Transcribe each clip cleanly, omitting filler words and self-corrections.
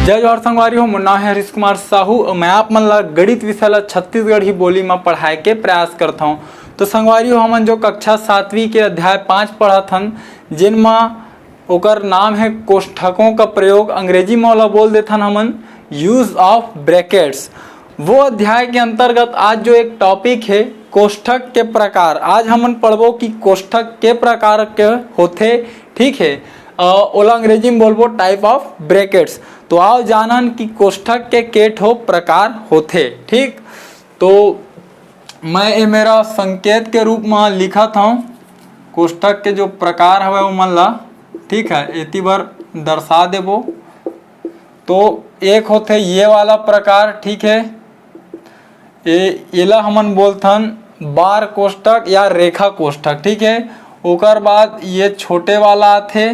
जय जवाहर संगवारी हो, मुन्ना है हरीश कुमार साहू। मैं आप मन ला गणित विषय ला छत्तीसगढ़ी बोली में पढ़ाए के प्रयास करता हूँ। तो संगवारी हो, हमन जो कक्षा 7वीं के अध्याय 5 पढ़त हन, जिनमें ओकर नाम है कोष्ठकों का प्रयोग। अंग्रेजी में ओला बोल देथन हमन यूज ऑफ ब्रैकेट्स। वो अध्याय के अंतर्गत आज जो एक टॉपिक है कोष्ठक के प्रकार, आज हमन पढ़बो कि कोष्ठक के प्रकार के होथे। ठीक है, ओला अंग्रेजी में बोलबो टाइप ऑफ ब्रैकेट्स। तो आओ जानन कि कोष्ठक के ठो प्रकार होथे। ठीक, तो मैं ये मेरा संकेत के रूप में लिखा था कोष्ठक के जो प्रकार हवे वो मन ला। ठीक है, एती बार दर्शा देबो। तो एक होथे ये वाला प्रकार। ठीक है, एला हमन बोलथन बार कोष्ठक या रेखा कोष्ठक। ठीक है, ओकर बाद ये छोटे वाला आथे।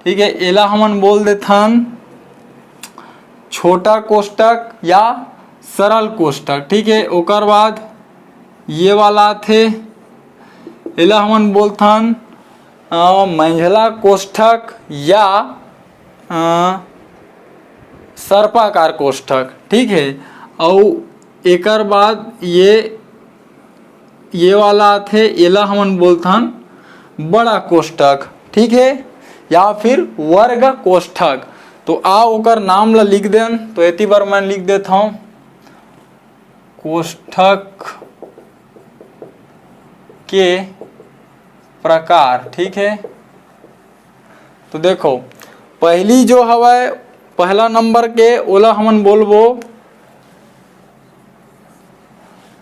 ठीक है, एला हमन बोल देथन छोटा कोष्ठक या सरल कोष्ठक। ठीक है, ओकर बाद ये वाला आथे, एला हमन बोलथन मंझला कोष्ठक या सर्पाकार कोष्ठक। ठीक है, और एकर बाद ये वाला आथे, एला हमन बोलथन बड़ा कोष्ठक। ठीक है, या फिर वर्ग कोष्ठक। तो आओ ओकर नाम ला लिख देन। तो एती बार मैं लिख देता हूँ कोष्ठक के प्रकार। ठीक है, तो देखो पहली जो हवा पहला नंबर के ओला हमन बोलबो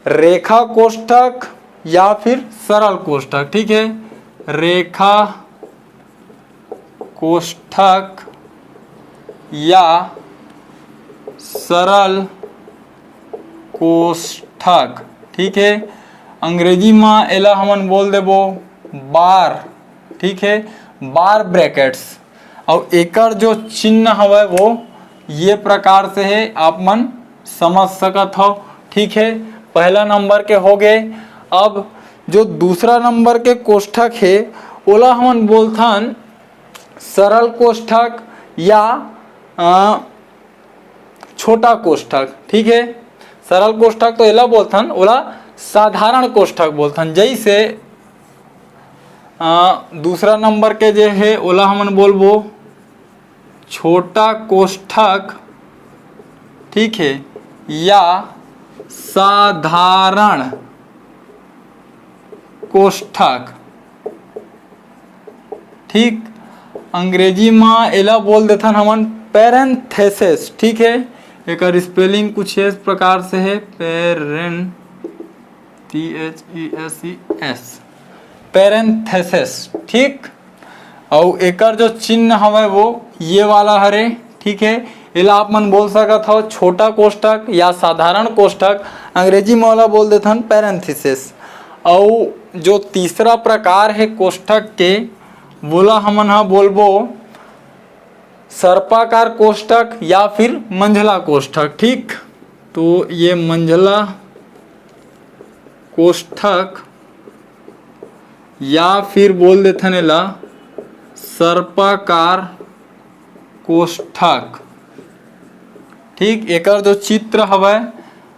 रेखा कोष्ठक या फिर सरल कोष्ठक। ठीक है, रेखा कोष्ठक या सरल कोष्ठक। ठीक है, अंग्रेजी में एला हमन बोल देबो बार। ठीक है, बार ब्रैकेट्स। और एकर जो चिन्ह हवे वो ये प्रकार से है, आप मन समझ सकत हो। ठीक है, पहला नंबर के हो गए। अब जो दूसरा नंबर के कोष्ठक है ओला हमन बोलथन सरल कोष्ठक या छोटा कोष्ठक। ठीक है, सरल कोष्ठक तो एला बोलथन, ओला साधारण कोष्ठक बोलथन। जैसे दूसरा नंबर के जे है ओला हमन बोलबो छोटा कोष्ठक। ठीक है, या साधारण कोष्ठक। ठीक, अंग्रेजी में एला बोल देथन हमन पैरेंथेसिस। ठीक है, एक स्पेलिंग कुछ इस प्रकार से है पैरेंथेसिस। ठीक, और एकर जो चिन्ह हवे वो ये वाला हरे। ठीक है, एला आप मन बोल सकत हो छोटा कोष्ठक या साधारण कोष्ठक। अंग्रेजी में वाला बोल देथन पैरेंथेसिस। और जो तीसरा प्रकार है कोष्ठक के बोला हमन हा बोलबो सर्पाकार कोष्ठक या फिर मंझला कोष्ठक। ठीक, तो ये मंझला कोष्ठक या फिर बोल देथन एला सर्पाकार कोष्ठक। ठीक, एकर जो चित्र हवे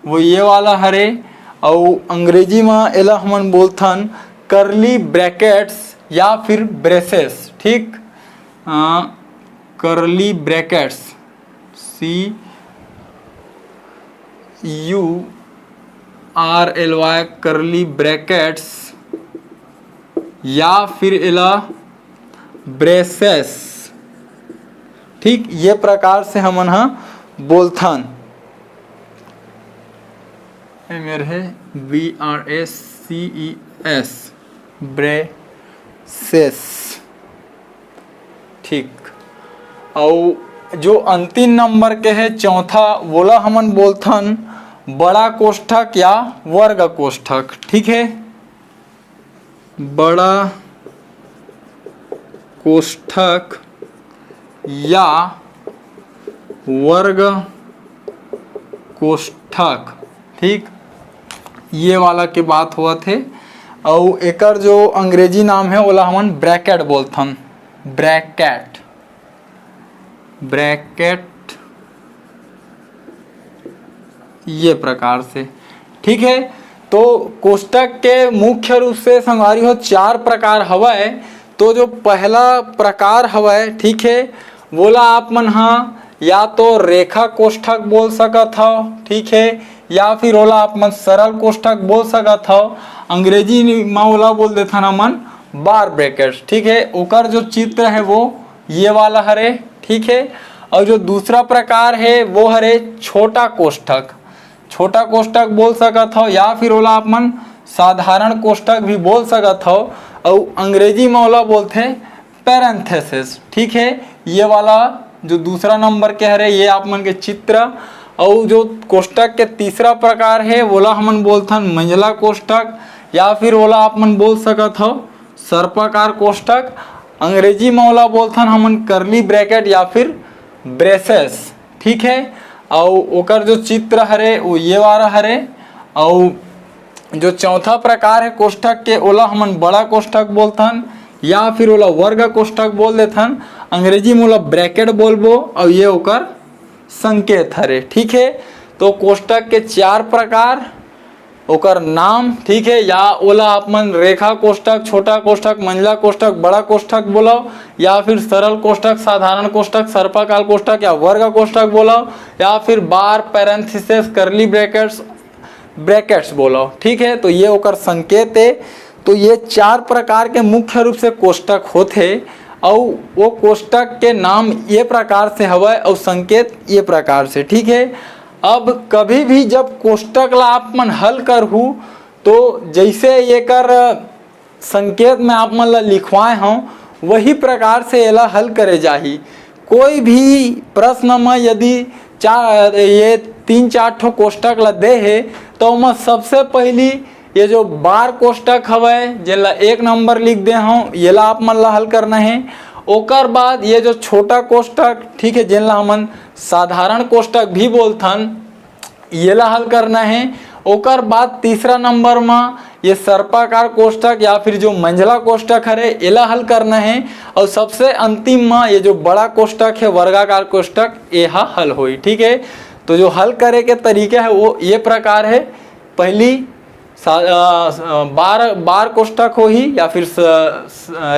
वो ये वाला हरे। और अंग्रेजी में एला हमन बोलथन करली ब्रैकेट्स या फिर ब्रेसेस। ठीक, करली ब्रैकेट्स CURLY करली ब्रैकेट्स या फिर एला ब्रेसेस। ठीक, ये प्रकार से हमन हा बोलथन। मेरे है BRACES ब्रेसेस। ठीक, और जो अंतिम नंबर के है चौथा बोला हमन बोलथन बड़ा कोष्ठक या वर्ग कोष्ठक। ठीक है, बड़ा कोष्ठक या वर्ग कोष्ठक। ठीक, ये वाला के बात हुआ थे। और एकर जो अंग्रेजी नाम है ओला हमन ब्रैकेट बोलथन। ब्रैकेट ये प्रकार से। ठीक है, तो कोष्टक के मुख्य रूप से संगवारी हो 4 प्रकार हवय। तो जो पहला प्रकार हवय, ठीक है, बोला आप मन हाँ या तो रेखा कोष्ठक बोल सकत हो, ठीक है, या फिर ओला आप मन सरल कोष्ठक बोल सकत हो। अंग्रेजी में ओला बोल देथन हमन बार ब्रैकेट्स। ठीक है, ओकर जो चित्र है वो ये वाला हरे। ठीक है, और जो दूसरा प्रकार है वो हरे छोटा कोष्ठक। छोटा कोष्ठक बोल सकत हो या फिर ओला आप मन साधारण कोष्ठक भी बोल सकत हो, और अंग्रेजी में ओला बोलते पैरेंथेसिस। ठीक है, ये वाला जो दूसरा नंबर के हरे ये आप मन के चित्र। और जो कोष्ठक के तीसरा प्रकार है ओला हमन बोलथन मंझला कोष्ठक, या फिर ओला आप मन बोल सकत हो सर्पाकार कोष्ठक। अंग्रेजी में ओला बोलथन हमन करली ब्रैकेट या फिर ब्रेसेस। ठीक है, और ओकर जो चित्र हरे वो ये वाला हरे। और जो चौथा प्रकार है कोष्ठक के ओला हमन बड़ा कोष्ठक बोलथन या फिर ओला वर्ग कोष्ठक बोल देथन। अंग्रेजी में ओला ब्रैकेट बोलबो, और ये ओकर संकेत हरे। ठीक है, तो कोष्ठक के 4 प्रकार, ओकर नाम, ठीक है, या ओला आप मन रेखा कोष्ठक, छोटा कोष्ठक, मंझला कोष्ठक, बड़ा कोष्ठक बोलो, या फिर सरल कोष्ठक, साधारण कोष्ठक, सर्पाकार कोष्ठक या वर्ग कोष्ठक बोलो, या फिर बार, पैरेंथेसिस, करली ब्रैकेट्स बोलो। ठीक है, तो ये ओकर संकेत है। तो ये 4 प्रकार के मुख्य रूप से कोष्ठक होते, और वो कोष्ठक के नाम ये प्रकार से हवय और संकेत ये प्रकार से। ठीक है, अब कभी भी जब कोष्ठक ला आप मन हल करहु तो जैसे ये कर संकेत में आप मन ला लिखवाए हों वही प्रकार से एला हल करे जाही। कोई भी प्रश्न में यदि ये 3-4 ठो कोष्ठक ला दे है तो मैं सबसे पहली ये जो बार कोष्ठक हवय जेला 1 नंबर लिख दे हूँ येला आप मन ला हल करना है। ओकर बाद ये जो छोटा कोष्ठक, ठीक है, जेला हमन साधारण कोष्ठक भी बोलथन, येला हल करना है। ओकर बाद तीसरा नंबर में ये सर्पाकार कोष्ठक या फिर जो मंझला कोष्ठक हरे एला हल करना है। और सबसे अंतिम में ये जो बड़ा कोष्ठक है वर्गाकार कोष्ठक यह हल होई। ठीक है, तो जो हल करे के तरीका है वो ये प्रकार है। पहली बार कोष्ठक हो ही या फिर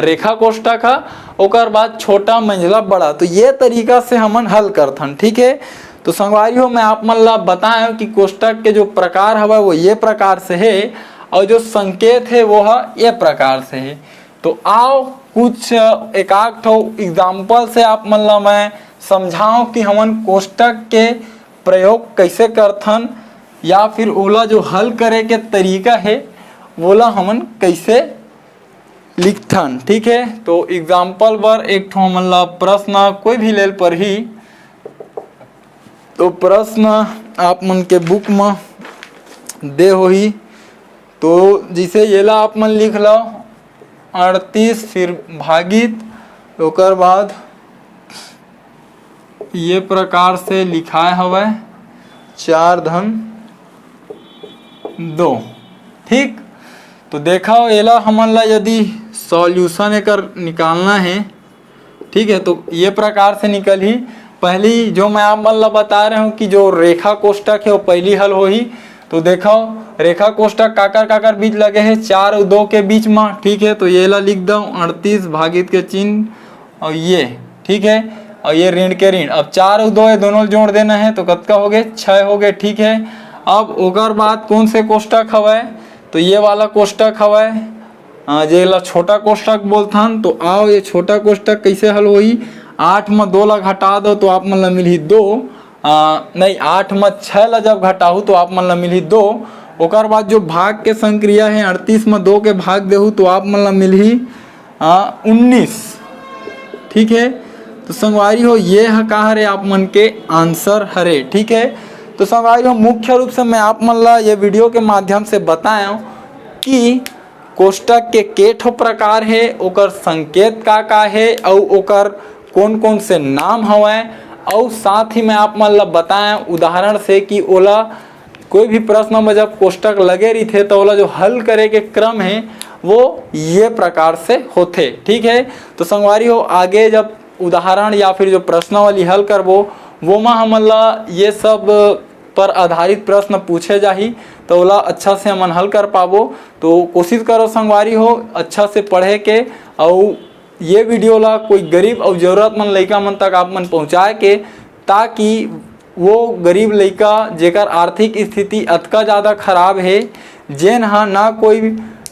रेखा कोष्ठक है, ओकर बाद छोटा मंझला बड़ा, तो ये तरीका से हमन हल करथन। ठीक है, तो संगवारी हो मैं आप मन ला बताया कि कोष्ठक के जो प्रकार हवा वो ये प्रकार से है और जो संकेत है वो है ये प्रकार से है। तो आओ कुछ एक एग्जाम्पल से आप मन ला मैं समझाऊं कि हमन कोष्ठक के प्रयोग कैसे करथन या फिर ओला जो हल करे के तरीका है वोला हमन कैसे लिखथन। ठीक है, तो एग्जाम्पल बर एक ठो हमन ला प्रश्न कोई भी लेल पर ही, तो प्रश्न आप मन के बुक में दे होही। तो जैसे येला आप मन लिख लो 38 फिर भागित, ओकर बाद ये प्रकार से लिखाए हवय 4 धन 2। ठीक, तो देखा एला हमन ला यदि सॉल्यूशन एकर निकालना है, ठीक है, तो ये प्रकार से निकल ही। पहली जो मैं आप मन ला बता रहा हूँ कि जो रेखा कोष्ठक है वो पहली हल हो ही। तो देखो रेखा कोष्ठक काकर बीच लगे हैं 4 और 2 के बीच में। ठीक है, तो ये ला लिख दो 38 भागित के चिन्ह और ये, ठीक है, और ये ऋण के ऋण। अब 4 और 2 ये दोनों जोड़ देना है तो कतका हो गए 6 हो गए। ठीक है, अब ओकर बाद कौन से कोष्ठक हवय, तो ये वाला कोष्ठक हवय जेला छोटा कोष्ठक बोलथन। तो आओ ये छोटा कोष्ठक कैसे हल होई, 8 में 2 ला घटा दो तो आप मन ला मिलही 2, नहीं 8 में 6 ला जब घटाहू तो आप मन ला मिलही 2। ओकर बाद जो भाग के संक्रिया है 38 में 2 के भाग देहू तो आप मन ला मिलही 19। ठीक है, तो संगवारी हो ये है का हरे आप मन के आंसर हरे। ठीक है, तो संगवारी हो मुख्य रूप से मैं आप मन ला ये वीडियो के माध्यम से बताया कि कोष्ठक के ठो प्रकार है, ओकर संकेत का है और ओकर कौन कौन से नाम हवय, और साथ ही मैं आप मन ला बताया उदाहरण से कि ओला कोई भी प्रश्न में जब कोष्ठक लगे रही थे तो ओला जो हल करे के क्रम है वो ये प्रकार से होते। ठीक है, तो संगवारी हो आगे जब उदाहरण या फिर जो प्रश्नावली हल करबो वो में हमन ला ये सब पर आधारित प्रश्न पूछे जाही तो ओला अच्छा से हमन हल कर पाबो। तो कोशिश करो संगवारी हो अच्छा से पढ़े के, और ये वीडियो ला कोई गरीब और जरूरतमंद लइका मन तक आप मन पहुँचाए के, ताकि वो गरीब लइका जेकर आर्थिक स्थिति अतका ज़्यादा खराब है, जेन हा ना कोई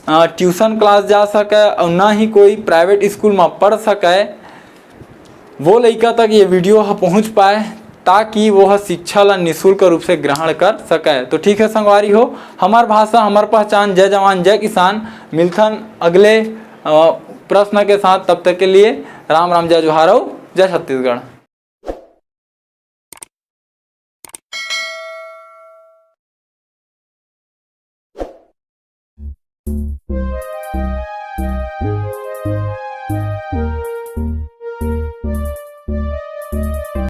ट्यूशन क्लास जा सके और ना ही कोई प्राइवेट स्कूल में पढ़ सके, वो लइका तक ये वीडियो पहुँच पाए, ताकि वो शिक्षा ला निःशुल्क रूप से ग्रहण कर सके। तो ठीक है संगवारी हो, हमार भाषा हमार पहचान, जय जवान जय किसान। मिलथन अगले प्रश्न के साथ, तब तक के लिए राम राम, जय जोहार, जय छत्तीसगढ़।